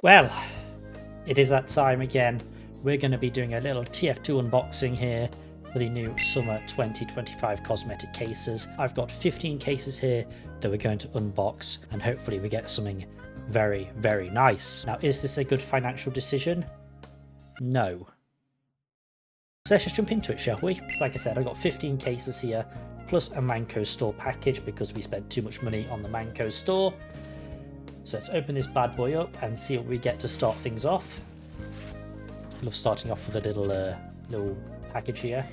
Well, it is that time again. We're going to be doing a little TF2 unboxing here for the new summer 2025 cosmetic cases. I've got 15 cases here that we're going to unbox, and hopefully we get something very, very nice. Now, is this a good financial decision? No. So let's just jump into it, shall we? So like I said, I've got 15 cases here, plus a Manco store package because we spent too much money on the Manco store. So let's open this bad boy up and see what we get to start things off. I love starting off with a little package here.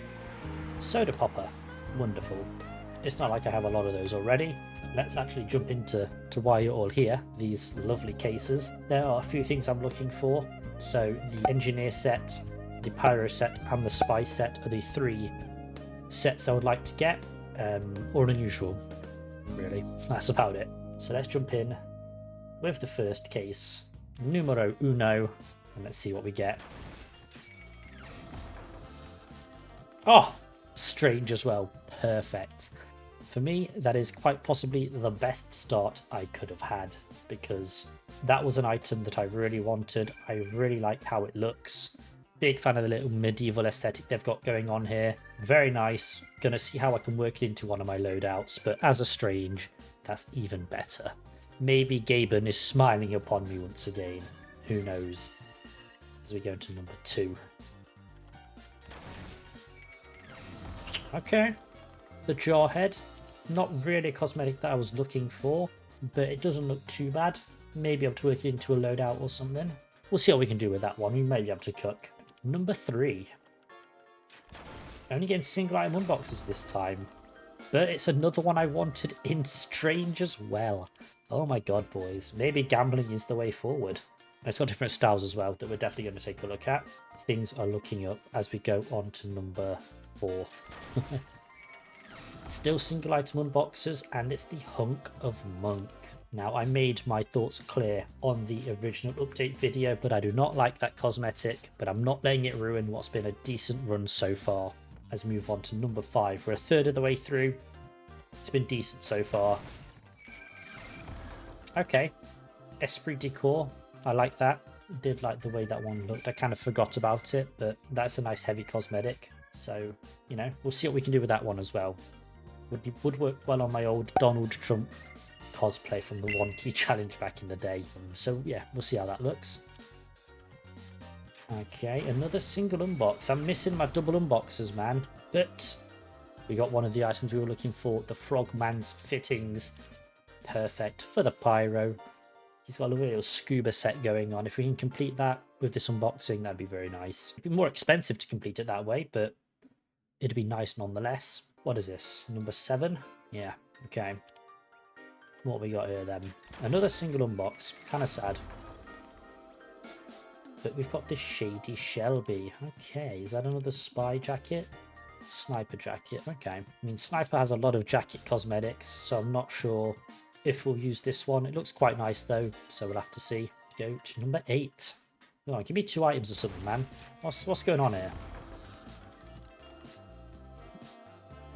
Soda popper, wonderful. It's not like I have a lot of those already. Let's actually jump into why you're all here, these lovely cases. There are a few things I'm looking for. So the engineer set, the pyro set and the spy set are the three sets I would like to get, or unusual, really. That's about it. So let's jump in with the first case, numero uno, and let's see what we get. Oh, strange as well. Perfect. For me, that is quite possibly the best start I could have had, because that was an item that I really wanted. I really like how it looks. Big fan of the little medieval aesthetic they've got going on here. Very nice. Gonna see how I can work it into one of my loadouts, but as a strange, that's even better. Maybe Gaben is smiling upon me once again. Who knows? As we go into number 2. Okay. The Jarhead. Not really a cosmetic that I was looking for, but it doesn't look too bad. Maybe able to work it into a loadout or something. We'll see what we can do with that one. We may be able to cook. Number 3. Only getting single item unboxes this time, but it's another one I wanted in strange as well. Oh my god, boys. Maybe gambling is the way forward. It's got different styles as well that we're definitely going to take a look at. Things are looking up as we go on to number 4. Still single item unboxes, and it's the Hunk of Monk. Now, I made my thoughts clear on the original update video, but I do not like that cosmetic, but I'm not letting it ruin what's been a decent run so far. As we move on to number 5, we're a third of the way through. It's been decent so far. Okay, Esprit Decor, I like that. Did like the way that one looked. I kind of forgot about it, but that's a nice heavy cosmetic. So, you know, we'll see what we can do with that one as well. Would work well on my old Donald Trump cosplay from the One Key Challenge back in the day. So yeah, we'll see how that looks. Okay, another single unbox. I'm missing my double unboxes, man. But we got one of the items we were looking for, the Frogman's fittings. Perfect for the pyro. He's got a little scuba set going on. If we can complete that with this unboxing, that'd be very nice. It'd be more expensive to complete it that way, but it'd be nice nonetheless. What is this? Number 7? Yeah, okay. What we got here then? Another single unbox. Kind of sad. But we've got this Shady Shelby. Okay, is that another spy jacket? Sniper jacket. Okay. I mean, Sniper has a lot of jacket cosmetics, so I'm not sure if we'll use this one. It looks quite nice though, so we'll have to see. Go to number 8. Come on, give me 2 items or something, man. What's going on here?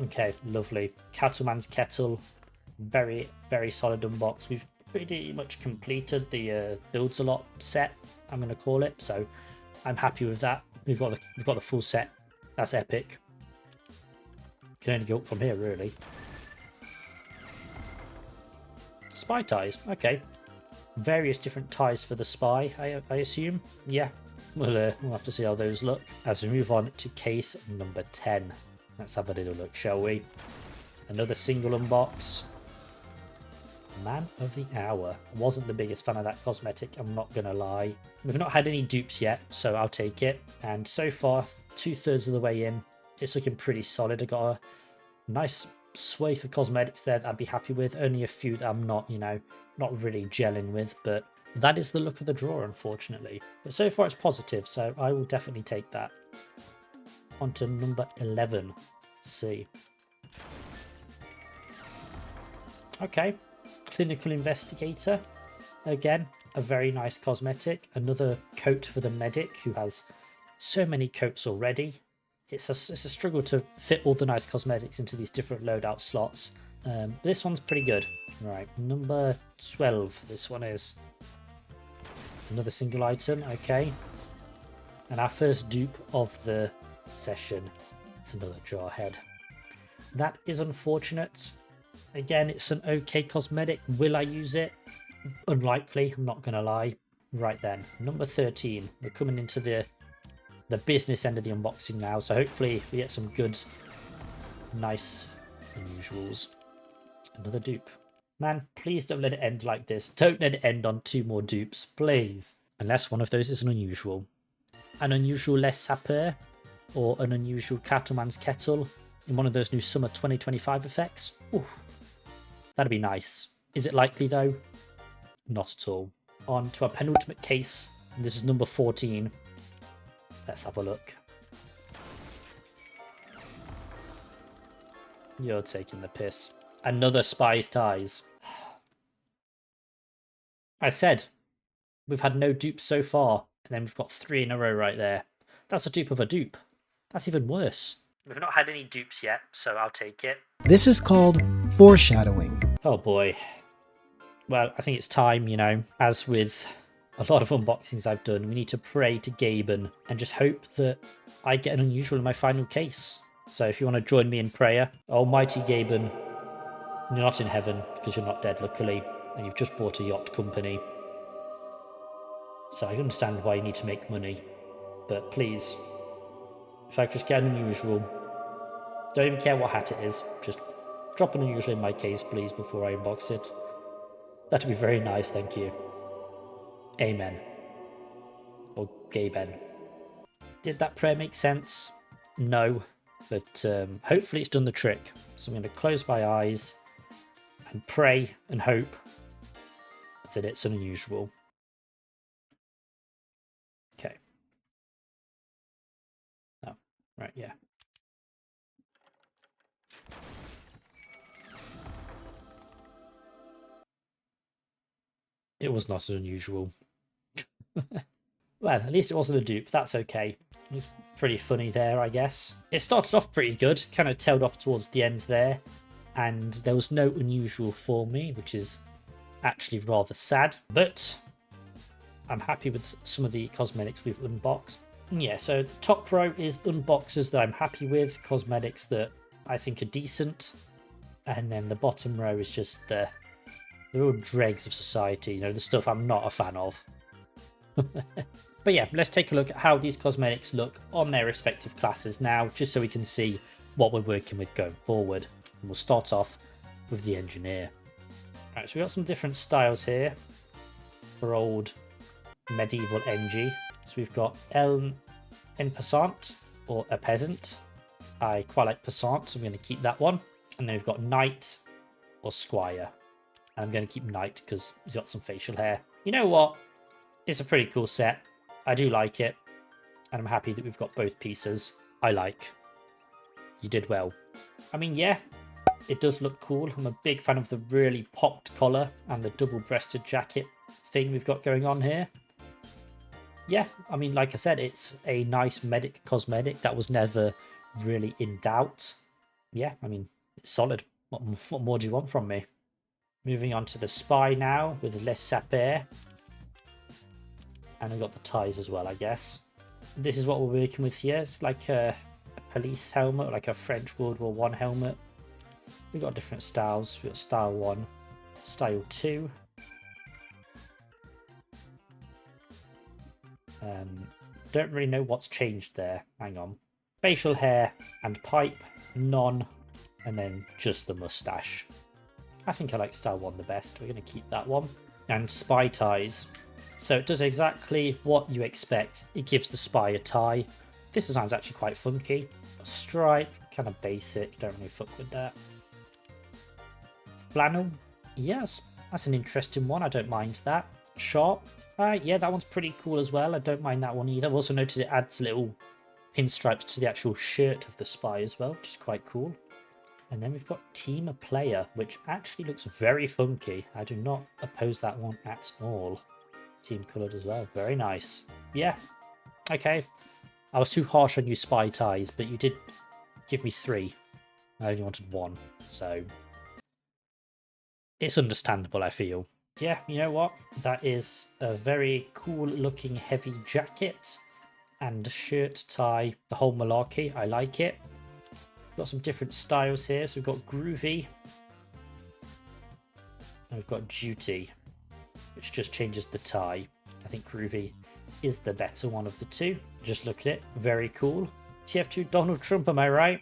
Okay, lovely. Cattleman's Kettle. Very, very solid unbox. We've pretty much completed the Builds a Lot set, I'm going to call it. So I'm happy with that. We've got the full set. That's epic. Can only go up from here, really. Spy ties. Okay. Various different ties for the spy, I assume. Yeah. We'll have to see how those look. As we move on to case number 10. Let's have a little look, shall we? Another single unbox. Man of the Hour. Wasn't the biggest fan of that cosmetic, I'm not gonna lie. We've not had any dupes yet, so I'll take it. And so far, 2/3 of the way in, it's looking pretty solid. I got a nice swathe of cosmetics there that I'd be happy with. Only a few that I'm not, you know, not really gelling with, but that is the look of the drawer, unfortunately. But so far it's positive, so I will definitely take that. On to number 11. See. Okay. Clinical Investigator. Again, a very nice cosmetic. Another coat for the medic who has so many coats already. It's a struggle to fit all the nice cosmetics into these different loadout slots. This one's pretty good. Right, number 12 this one is. Another single item, okay. And our first dupe of the session. It's another Jarhead. That is unfortunate. Again, it's an okay cosmetic. Will I use it? Unlikely, I'm not going to lie. Right then, number 13. We're coming into the business end of the unboxing now, so hopefully we get some good, nice unusuals. Another dupe. Man, please don't let it end like this. Don't let it end on 2 more dupes, please. Unless one of those is an unusual. An unusual Les Sapeur, or an unusual Cattleman's Kettle in one of those new summer 2025 effects. Ooh, that'd be nice. Is it likely though? Not at all. On to our penultimate case. This is number 14. Let's have a look. You're taking the piss. Another Spy's Ties. I said, we've had no dupes so far, and then we've got 3 in a row right there. That's a dupe of a dupe. That's even worse. We've not had any dupes yet, so I'll take it. This is called foreshadowing. Oh boy. Well, I think it's time, you know, as with a lot of unboxings I've done, we need to pray to Gaben and just hope that I get an unusual in my final case. So if you want to join me in prayer, Almighty Gaben, you're not in heaven because you're not dead, luckily, and you've just bought a yacht company. So I understand why you need to make money, but please, if I could just get an unusual, don't even care what hat it is, just drop an unusual in my case, please, before I unbox it. That'd be very nice, thank you. Amen. Or Gaben. Did that prayer make sense? No, but hopefully it's done the trick. So I'm going to close my eyes and pray and hope that it's an unusual. Okay. Oh, right, yeah. It was not an unusual. Well, at least it wasn't a dupe. That's okay. It's pretty funny there, I guess. It started off pretty good, kind of tailed off towards the end there, and there was no unusual for me, which is actually rather sad, but I'm happy with some of the cosmetics we've unboxed. And yeah, so the top row is unboxers that I'm happy with, cosmetics that I think are decent, and then the bottom row is just the real dregs of society, you know, the stuff I'm not a fan of. But yeah, let's take a look at how these cosmetics look on their respective classes now, just so we can see what we're working with going forward. And we'll start off with the engineer. Alright, so we've got some different styles here for old medieval NG. So we've got en passant, or a peasant. I quite like passant, so I'm going to keep that one. And then we've got knight or squire. And I'm going to keep knight because he's got some facial hair. You know what? It's a pretty cool set. I do like it. And I'm happy that we've got both pieces. I like. You did well. I mean, yeah, it does look cool. I'm a big fan of the really popped collar and the double-breasted jacket thing we've got going on here. Yeah, I mean, like I said, it's a nice medic cosmetic that was never really in doubt. Yeah, I mean, it's solid. What more do you want from me? Moving on to the spy now with Les Sapeurs. And we've got the ties as well, I guess. This is what we're working with here. It's like a police helmet, like a French World War I helmet. We've got different styles. We've got style 1, style 2. Don't really know what's changed there. Hang on. Facial hair and pipe, none, and then just the mustache. I think I like style 1 the best. We're going to keep that one. And spy ties. So it does exactly what you expect. It gives the spy a tie. This design's actually quite funky. A stripe, kind of basic. Don't really fuck with that. Flannel. Yes, that's an interesting one. I don't mind that. Sharp. Yeah, that one's pretty cool as well. I don't mind that one either. I've also noted it adds little pinstripes to the actual shirt of the spy as well, which is quite cool. And then we've got Team Player, which actually looks very funky. I do not oppose that one at all. Team coloured as well. Very nice. Yeah. Okay. I was too harsh on you spy ties, but you did give me 3. I only wanted 1, so it's understandable, I feel. Yeah, you know what? That is a very cool looking heavy jacket and shirt, tie, the whole malarkey. I like it. Got some different styles here. So we've got groovy and we've got duty, which just changes the tie. I think groovy is the better one of the two. Just look at it. Very cool. TF2 Donald Trump, am I right?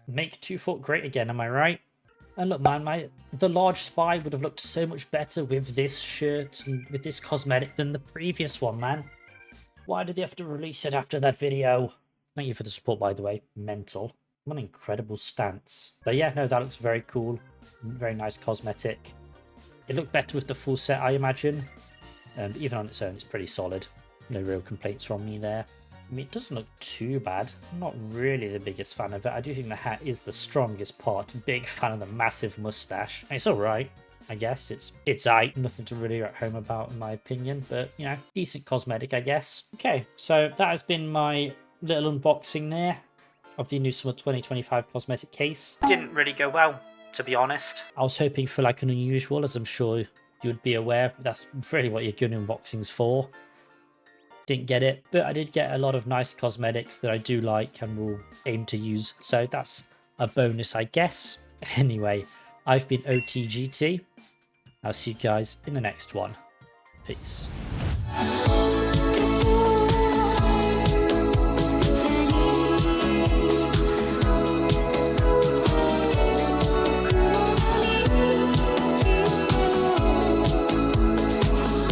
Make 2 Foot great again, am I right? And look, man, the large spy would have looked so much better with this shirt and with this cosmetic than the previous one, man. Why did they have to release it after that video? Thank you for the support, by the way. Mental. What an incredible stance. But yeah, no, that looks very cool. Very nice cosmetic. It looked better with the full set, I imagine. Even on its own, it's pretty solid. No real complaints from me there. I mean, it doesn't look too bad. I'm not really the biggest fan of it. I do think the hat is the strongest part. Big fan of the massive mustache. It's alright, I guess. It's aight. Nothing to really write home about, in my opinion. But, you know, decent cosmetic, I guess. Okay, so that has been my little unboxing there of the new Summer 2025 cosmetic case. Didn't really go well, to be honest. I was hoping for like an unusual, as I'm sure you'd be aware. That's really what your gun unboxing's for. Didn't get it, but I did get a lot of nice cosmetics that I do like and will aim to use. So that's a bonus, I guess. Anyway, I've been OTGT. I'll see you guys in the next one. Peace.